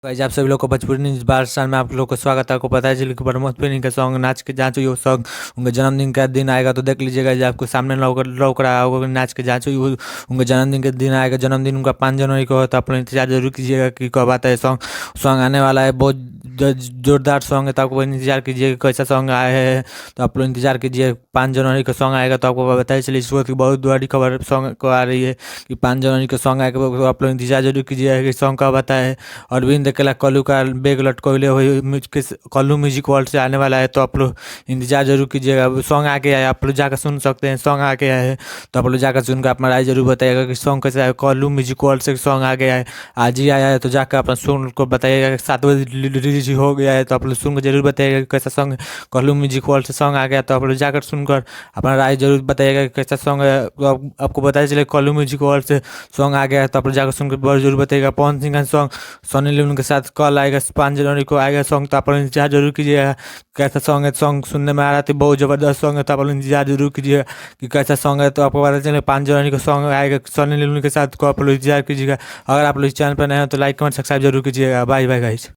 Guys आप सभी लोग को भोजपुरी न्यूज़ बादशाह में आप लोग को स्वागत है। आपको पता है चलिए कि प्रमोद प्रेमी का सॉन्ग नाच के जांचो ये सॉन्ग उनके जन्मदिन का दिन आएगा तो देख लीजिएगा। जो आपको सामने लौक रहा होगा नाच के जांचो ये उनके जन्मदिन के दिन आएगा। जन्मदिन उनका 5 जनवरी को है तो आप लोग इंतजार जरूर कीजिएगा कि कब आता है सॉन्ग। सॉन्ग आने वाला है, बहुत जोरदार सॉन्ग है तो आपको इंतजार कीजिए कैसा सॉन्ग आया है। तो आप लोग इंतजार कीजिए, 5 जनवरी का सॉन्ग आएगा तो आपको बताइए चलिए इस वक्त की बहुत बड़ी खबर सॉन्ग को आ रही है कि 5 जनवरी का सॉन्ग आएगा। तो आप लोग इंतजार जरूर कीजिएगा कि सॉन्ग कब आता है। अरविंद अकेला कल्लू का बेग लटकोले हुए कल्लू म्यूजिक वर्ल्ड से आने वाला है तो आप लोग इंतजार जरूर कीजिएगा। सॉन्ग आ गया है, आप लोग जाकर सुन सकते हैं। सॉन्ग आ गया है तो आप लोग जाकर सुनकर अपना राय जरूर बताइएगा कि सॉन्ग कैसा है। कल्लू म्यूजिक वर्ल्ड से सॉन्ग आ गया है, आज ही आया है तो जाकर अपना सुन को बताइएगा। 7 बजे रिलीज हो गया है तो आप लोग सुन कर जरूर बताइएगा कि कैसा सॉन्ग है। कल्लू म्यूजिक वर्ल्ड से सॉन्ग आ गया तो आप लोग जाकर सुनकर अपना राय जरूर बताइएगा कि कैसा सॉन्ग है। तो आपको बताया चले कल्लू म्यूजिक वर्ल्ड से सॉन्ग आ गया है तो आप लोग जाकर सुनकर जरूर बताइएगा। पवन सिंह का सॉन्ग सनी लियोन के साथ कल आएगा, 5 जनवरी को आएगा सॉन्ग तो आप लोग इंतजार जरूर कीजिएगा कैसा सॉन्ग है। सॉन्ग सुनने में आ रहा था बहुत ज़बरदस्त सॉन्ग है तो आप लोग इंतजार जरूर कीजिएगा कि कैसा सॉन्ग है। तो आपको पता चले 5 जनवरी को सॉन्ग आएगा सनी लियोन के साथ को आप लोग इंतजार कीजिएगा। अगर आप लोग इस चैनल पर नए हो तो लाइक कमेंट सब्सक्राइब जरूर कीजिएगा। Bye bye guys.